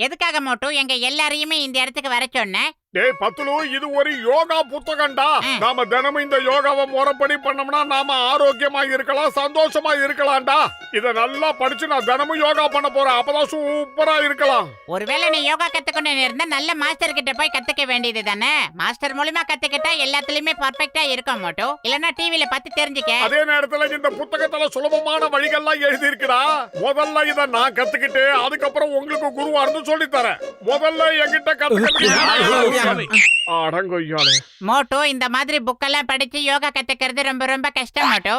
எதுக்காக மோட்டு எங்க எல்லாரையுமே இந்த இடத்துக்கு வர சொன்ன? டேய் பத்துலு, இது ஒரு யோகா புத்தகம்டா. நாம தினமும் இந்த யோகாவை முறைப்படி பண்ணோம்னா நாம ஆரோக்கியமா இருக்கலாம், சந்தோஷமா இருக்கலாம்டா. இத நல்லா படிச்சு நான் தினமும் யோகா பண்ண போறேன். அப்பதான் சூப்பரா இருக்கலாம். ஒருவேளை நீ யோகா கத்துக்கணும் இருந்தா நல்ல மாஸ்டர் கிட்ட போய் கத்துக்க வேண்டியது தானே. மாஸ்டர் மூலமா கத்துக்கிட்டா எல்லாத்துலயுமே பர்ஃபெக்ட்டா இருக்கும் மோட்டு. இல்லனா டிவில பார்த்து தெரிஞ்சுக்க. அதே நேரத்துல இந்த புத்தகத்துல சுலபமான வழிகள்லாம் எழுதி இருக்குடா. முதல்ல இத நான் கத்துக்கிட்டு அதுக்கப்புறம் உங்களுக்கு குருவா இருந்து சொல்லி தரேன். முதல்ல என்கிட்ட கத்துக்கிட்டு அடங்கொய்யாலே. மோட்டு இந்த மாதிரி புக்கெல்லாம் படிச்சு யோகா கத்துக்கிறது ரொம்ப ரொம்ப கஷ்டம் மோட்டு.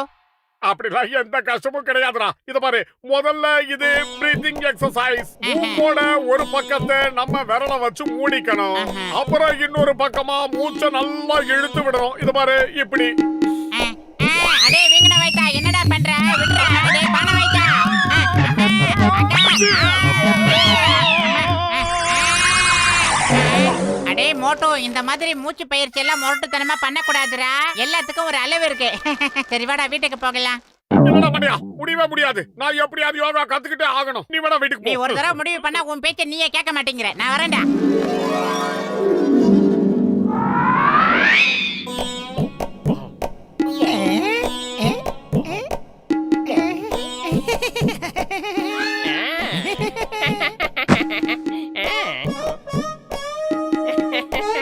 அப்படிலாம் எந்த கஷ்டமும் கிடையாதுடா. இத பாரு, முதல்ல இது பிரீத்திங் எக்ஸசைஸ். மூக்கோட ஒரு பக்கத்தை நம்ம விரல வச்சு மூடிக்கணும். அப்புறம் இன்னொரு பக்கமா மூச்சை நல்லா இழுத்து விடணும். இத பாரு, இப்படி. அடே வீங்கன வைத்தா, என்னடா பண்ற? விட்றா. அடே பண வைத்தா. அடே மோட்டோ, இந்த மாதிரி மூச்சு பயிற்சி எல்லாம் முரட்டுத்தனமா பண்ணக்கூடாதுடா. எல்லாத்துக்கும் ஒரு அளவு இருக்கு. சரி வாடா வீட்டுக்கு போகலாம். என்னடா பண்ணியா? முடியவே முடியாது. நான் எப்படியாவது யோகா கத்துக்கிட்டே ஆகணும். நீ வேணா வீட்டுக்கு நீ போ. ஒரு தடவை முடிவு பண்ணா உன் பேச்ச நீயே கேட்க மாட்டேங்கிற. நான் வரேன்டா.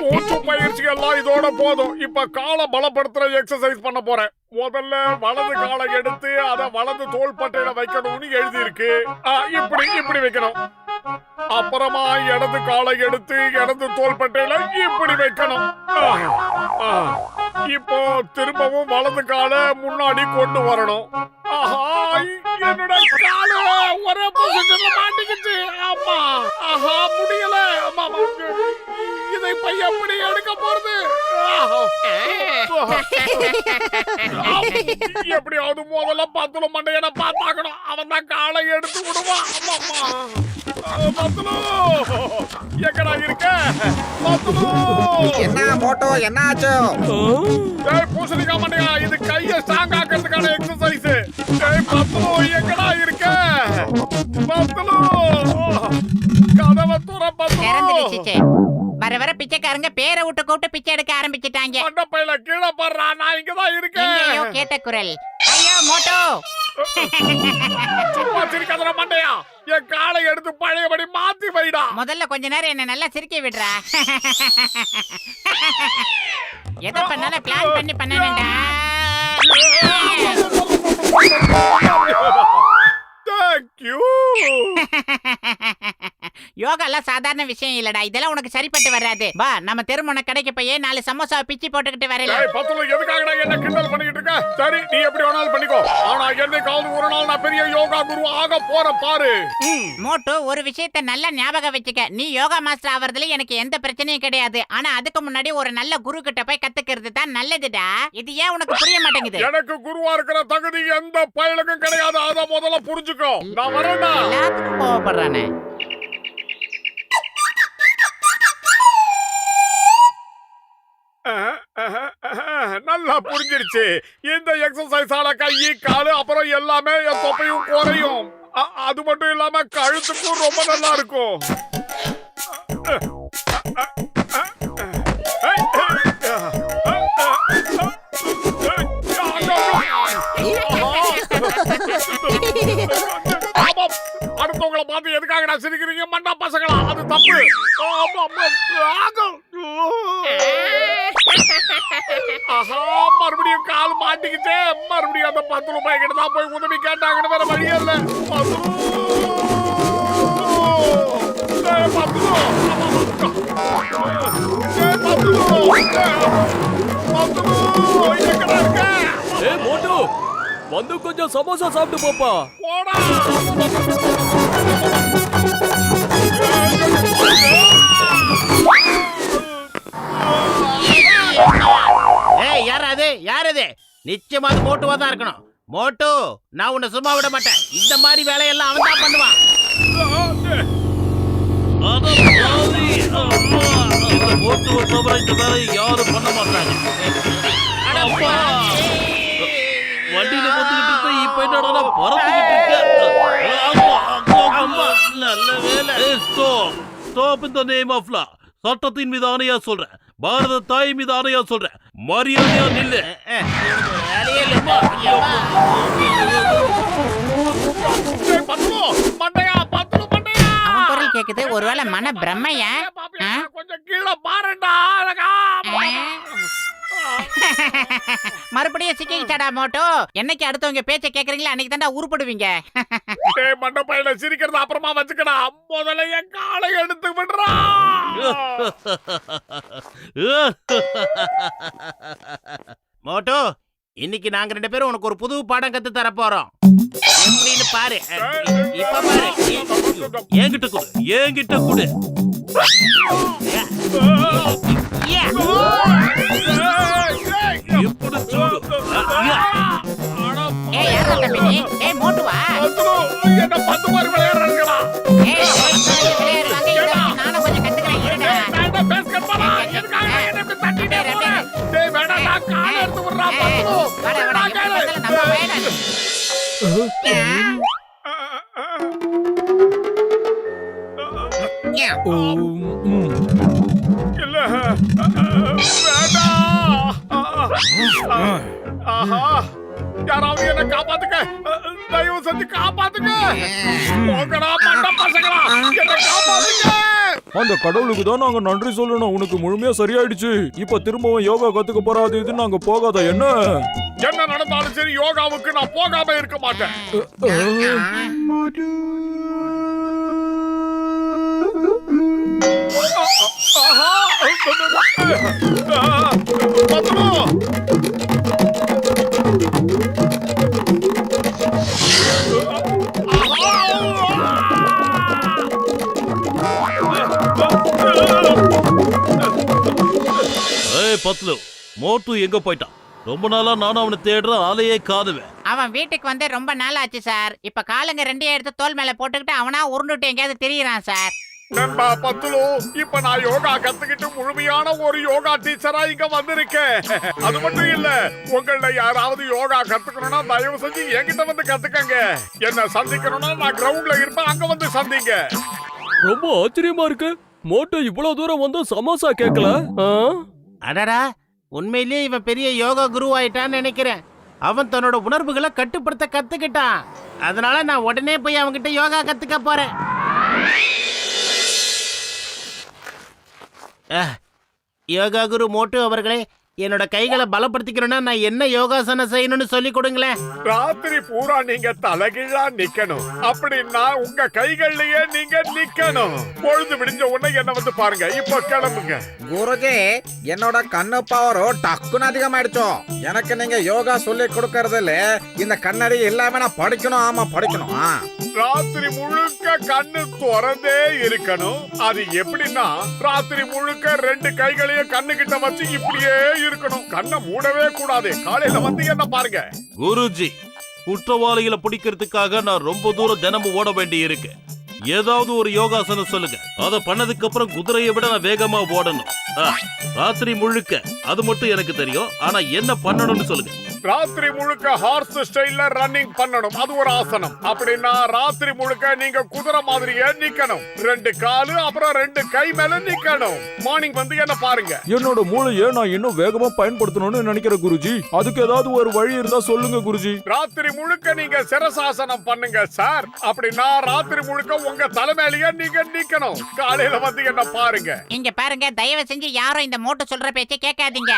மூச்சு பயிற்சி எல்லாம் இதோட போதும். இப்ப காலை பலப்படுத்துற எக்ஸசைஸ் பண்ண போறேன். முதல்ல வலது காலை எடுத்து அத வலது தோள்பட்டையில வைக்கணும்னு எழுதி இருக்கு. இப்படி இப்படி வைக்கணும். அப்புறமா இடது காலை எடுத்து இடது தோள்பட்டையில இப்படி வைக்கணும். இப்போ திரும்பவும் வலது காலை முன்னாடி கொண்டு வரணும். என்னோட காலை ஒரே பொசிஷன்ல மாட்டிக்கிச்சு. ஆமா, முடியல. இதை போய் எப்படி எடுக்க போறது? எப்படியாவது முதல்ல பத்துல மண்டையனை பார்த்தாக்கணும். அவன் தான் காலை எடுத்து விடுவான். பத்துலு, எங்கடா இருக்க? பத்துலு, என்ன மோட்டோ, என்ன ஆச்சு? பூசணிக்கா மண்டையா, இது கைய ஸ்ட்ராங் ஆக்கிறதுக்கான எக்ஸசைஸ். பத்துலு, எங்கடா இருக்க? பத்துலு, கதவை துற. பத்துலு, வர வர பிச்சைக்காரங்க பேரை விட்டு கூப்பிட்டு பிச்சை எடுக்க ஆரம்பிச்சிட்டாங்க. மண்டப்பையில கீழே படுறா. நான் இங்கதான் இருக்கேன். கேட்ட குரல். ஐயோ மோட்டோ, சும்மா சிரிக்காதடா மண்டையா. என் காலை எடுத்து பழையபடி மாத்தி வைடா. முதல்ல கொஞ்ச நேரம் என்ன நல்லா சிரிக்க விடுறா. எதை பண்ணாலும் பிளான் பண்ணி பண்ணணும்டா. Thank you. யோகா எல்லாம் சாதாரண விஷயம் இல்லடா. இதெல்லாம் உனக்கு சரிப்பட்டு வராது. வா நம்ம தெருமுனை கடைக்கு போய் 4 சமோசா பிச்சி போட்டுக்கிட்டு வரல. பத்துலு, எதுக்காகடா என்ன கிண்டல் பண்ணிக்கிட்டு இருக்க? சரி, நீ எப்படி வேணாலும் பண்ணிக்கோ. ஆனா என்னைக்காவது ஒரு நாள் நான் பெரிய யோகா குரு ஆக போறேன் பாரு. மோட்டு, ஒரு விஷயத்தை நல்லா ஞாபகம் வச்சுக்க. நீ யோகா மாஸ்டர் ஆவறதுல எனக்கு எந்த பிரச்சனையும் கிடையாது. ஆனா அதுக்கு முன்னாடி ஒரு நல்ல குரு கிட்ட போய் கத்துக்கிறது தான் நல்லதுடா. இது ஏன் உனக்கு புரிய மாட்டேங்குது? எனக்கு குருவா இருக்கிற தகுதி எந்த பயலுக்கும் கிடையாது. அத முதல்ல புரிஞ்சுக்கோ. நான் வரேன்டா. எல்லாத்துக்கும் கோவப்படுறானே. நல்லா புரிஞ்சிருச்சு. இந்த எக்ஸசைஸால கை, காலு, அப்புறம் எல்லாமே என் தொப்பையும் குறையும். அது மட்டும் இல்லாம கழுத்துக்கும் ரொம்ப நல்லா இருக்கும். அடுத்தவங்களை பார்த்து எதுக்காக நான் சிரிக்கிறீங்க மண்டா பசங்களா? அது தப்பு. மறுபடியும் கால் மாட்டிக்கிட்டே. மறுபடியும் அந்த 10 ரூபாய் கிட்ட தான் போய் உதவி கேட்டாங்கன்னு வேற வழியே இல்ல. மோட்டு வந்து கொஞ்சம் சமோசா சாப்பிட்டு போப்பா. யாரது? நிச்சயமா அது மோட்டுவா தான் இருக்கணும். மோட்டு, நான் உன்னை சும்மா விட மாட்டேன். இந்த மாதிரி வேலையெல்லாம் அவன் தான் பண்ணுவான். மோட்டுவை தவிர இந்த வேலையை யாரும் பண்ண மாட்டாங்க. வண்டியில போத்துக்கிட்டு போய் இப்ப என்னடா பறந்துகிட்டு இருக்க? நல்ல வேலை. Stop in the name of law. சட்டத்தின் மீது ஆணையா சொல்றேன், பாரத தாய் மீது ஆணையா சொல்றேன், மரியாதையா நில்லு. வேலையே இல்ல. டேய் பத்லு, மண்டையா, பத்லு மண்டையா. அவன் குரல் கேக்குது. ஒருவேளை மன பிரம்மையா? ஆ? கொஞ்சம் கீழே பாருடா. மறுபடியும் சிக்கிக்கிட்டாடா மோட்டோ. என்னைக்கு அடுத்தவங்க பேச்ச கேக்குறீங்களா அன்னைக்கு தாண்டா உருப்படுவீங்க. டேய் மண்ட பையில சிரிக்கிறத அப்புறமா வச்சுக்கடா. முதல்ல என் காலை எடுத்து விடுறா. மோட்டோ, இன்னைக்கு நாங்க 2 பேரும் உனக்கு ஒரு புது பாடம் கத்து தர போறோம். எப்படின்னு பாரு. இப்ப பாரு. என்கிட்ட கொடு, என்கிட்ட கொடு. இப்படி சூடு. ஏய் யாரா தம்பி நீ? ஏய் மோட்டுவா? என்ன 10 மாதிரி விளையாடுறாங்களா? ஏய் விளையாடுவாங்க. இதை நானும் கொஞ்சம் கத்துக்கிறேன். இருடா. வேண்டாம், பேஸ்கெட்பாலா? எதுக்காக என்ன இப்படி தட்டிட்டே போற? டேய் வேண்டாம், நான் காலை எடுத்து விடுறா பத்லு. வாடா வாடா. எப்படி பார்த்தாலும் நம்ம பையனா நீ. இல்ல வேண்டாம். ஆஹா, யாராவது என்ன காப்பாத்துக்க. தயவு செஞ்சு காப்பாத்துக்க. போங்கடா மண்ட பசங்களா, என்ன காப்பாத்துக்க. அந்த கடவுளுக்கு தான் நாங்க நன்றி சொல்லணும். உனக்கு முழுமையா சரியாயிடுச்சு. இப்ப திரும்பவும் யோகா கத்துக்க போறாது இது நாங்க போகாத என்ன என்ன நடந்தாலும் சரி யோகாவுக்கு நான் போகாம இருக்க மாட்டேன். ஆஹா, பத்லு. ஏய் பத்லு, மோட்டு எங்க போயிட்டான்? ரொம்ப நாளா நானும் அவனை தேடுற ஆளையே காதுவேன். அவன் வீட்டுக்கு வந்து ரொம்ப நாள் ஆச்சு சார். இப்ப காலுங்க 2 எடுத்து தோல் மேல போட்டுக்கிட்டு அவனா உருண்டுட்டு எங்கேயாவது திரியிறான் சார். நண்பா பத்லு, இப்ப நான் யோகா கத்துக்கிட்டு முழுமையான ஒரு யோகா டீச்சரா இங்க வந்திருக்கேன். அது மட்டும் இல்ல, உங்கள யாராவது யோகா கத்துக்கணும்னா தயவு செஞ்சு என்கிட்ட வந்து கத்துக்கங்க. என்ன சந்திக்கணும்னா நான் கிரவுண்ட்ல இருப்பேன், அங்க வந்து சந்திங்க. ரொம்ப ஆச்சரியமா இருக்கு. மோட்டோ இவ்வளவு தூரம் வந்து சமோசா கேட்கல. அடடா, உண்மையிலேயே இவன் பெரிய யோகா குரு ஆயிட்டான்னு நினைக்கிறேன். அவன் தன்னோட உணர்வுகளை கட்டுப்படுத்த கத்துக்கிட்டான். அதனால நான் உடனே போய் அவன்கிட்ட யோகா கத்துக்க போறேன். யோகா குரு மோட்டு அவர்களே, என்னோட கைகளை பலப்படுத்திக்கணும்னா நான் என்ன யோகாசனம் செய்யணும்னு சொல்லி கொடுங்களேன். ராத்திரி பூரா நீங்க தலைகீழா நிக்கணும். அப்படின்னா உங்க கைகள்லயே நீங்க நிக்கணும். பொழுது விடிஞ்ச உடனே என்ன வந்து பாருங்க. இப்ப கிளம்புங்க. குருஜி, என்னோட கண்ணு பவரோ டக்குன்னு அதிகமாயிடுச்சோ. எனக்கு நீங்க யோகா சொல்லி கொடுக்கறதுல இந்த கண்ணாடி எல்லாமே நான் படிக்கணும். ஆமா படிக்கணும். ராத்திரி முழுக்க கண்ணு திறந்தே இருக்கணும். அது எப்படின்னா ராத்திரி முழுக்க 2 கைகளையும் கண்ணு கிட்ட வச்சு இப்படியே இருக்கணும். கண்ணை மூடவே கூடாது. காலையில வந்து என்ன பாருங்க. குருஜி, குற்றவாளிகளை பிடிக்கிறதுக்காக நான் ரொம்ப தூரம் தினமும் ஓட வேண்டி இருக்கு. ஏதாவது ஒரு யோகாசனம் சொல்லுங்க. அத பண்ணதுக்கு அப்புறம் குதிரையை விட நான் வேகமா ஓடணும். ராத்திரி முழுக்க அது மட்டும் எனக்கு தெரியும். ஆனா என்ன பண்ணணும்னு சொல்லுங்க. ராத்திரி முழுக்க ஹார்ஸ் ஸ்டைல்ல ரன்னிங் பண்ணணும். அது ஒரு ஆசனம். அப்படின்னா ராத்திரி முழுக்க நீங்க குதிரை மாதிரியே நிக்கணும். 2 காலு அப்புறம் 2 கை மேல நிக்கணும். மார்னிங் வந்து என்ன பாருங்க. என்னோட மூளையை நான் இன்னும் வேகமா பயன்படுத்தணும்னு நினைக்கிறேன் குருஜி. அதுக்கு ஏதாவது ஒரு வழி இருந்தா சொல்லுங்க குருஜி. ராத்திரி முழுக்க நீங்க சிரசாசனம் பண்ணுங்க சார். அப்படின்னா ராத்திரி முழுக்க உங்க தலைமையிலேயே நீங்க நிக்கணும். காலையில வந்து என்ன பாருங்க. இங்க பாருங்க, தயவு செஞ்சு யாரும் இந்த மோட்டு சொல்ற பேச்சை கேட்காதீங்க.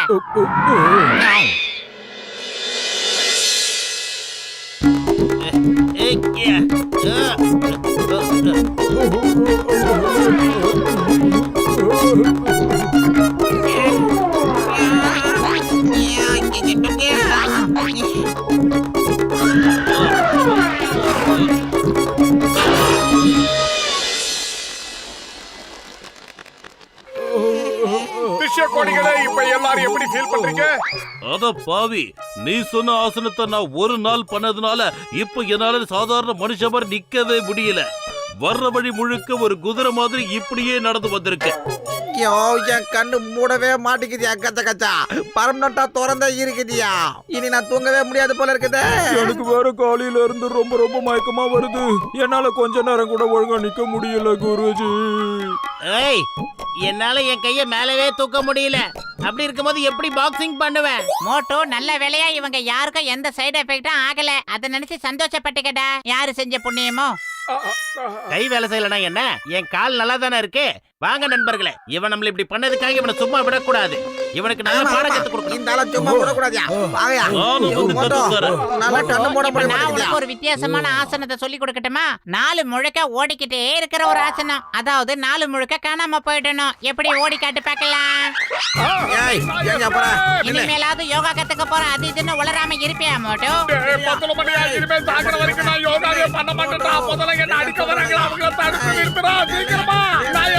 கோடிகளே, இப்ப எல்லாரும் எப்படி ஃபீல் பண்றீங்க? அத பாவி, நீ சொன்ன ஆசனத்தை நான் ஒரு நாள் பண்ணதுனால இப்ப என்னால சாதாரண மனுஷ மாதிரி நிக்கவே முடியல. வர்ற வழி முழுக்க ஒரு குதிரை மாதிரி இப்படியே நடந்து வந்திருக்கேன். ஐயோ, என் கண்ணு மூடவே மாட்டேங்குதியா. கச்சா கச்சா பர்மனண்டா திறந்தா இருக்குதியா. இனி நான் தூங்கவே முடியாது போல இருக்குது. எனக்கு வேற காலையில இருந்து ரொம்ப ரொம்ப மயக்கமா வருது. என்னால கொஞ்ச நேரம் கூட ஒழுங்கா நிக்க முடியல குருஜி. ஏய், என்னால என் கைய மேலவே தூக்க முடியல. அப்படி இருக்கும்போது எப்படி பாக்ஸிங் பண்ணுவேன்? மோட்டோ, நல்ல வேலையா இவங்க யாருக்கும் எந்த சைடு எஃபெக்டும் ஆகல. அதை நினைச்சு சந்தோஷப்பட்டுக்கடா. யாரு செஞ்ச புண்ணியமோ. கை வேலை செய்யலனா என்ன? என் கால் நல்லா தானே இருக்கு. வாங்க நண்பர்களே, இவன் நம்மள இப்படி பண்ணதுக்காக இவனை சும்மா விடக்கூடாது. இவனுக்கு நல்ல பாடம் கத்து கொடுக்கணும். இந்த ஆள சும்மா விடக்கூடாதியா? வாங்கயா. நானும் வந்து மோட்டோ, கத்துத்தரேன். நல்லா கண்ணு போட இப்ப நான் முடியாது. உனக்கு ஒரு வித்தியாசமான ஆசனத்தை சொல்லி கொடுக்கட்டுமா? 4 முழுக்க ஓடிக்கிட்டே இருக்கிற ஒரு ஆசனம். அதாவது 4 முழுக்க காணாம போயிடணும். எப்படி ஓடி காட்டு பார்க்கலாம். ஏய், எங்க போற? இனிமேலாவது யோகா கத்துக்க போற, அது இதுன்னு உளராம இருப்பியா மோட்டோ? பத்தல மணியா இனிமே சாகிற வரைக்கும் நான் யோகாவே பண்ண மாட்டேன்டா. முதல்ல என்ன அடிக்க வராங்களா அவங்கள தடுத்து நிறுத்துறா. சீக்கிரமா நான்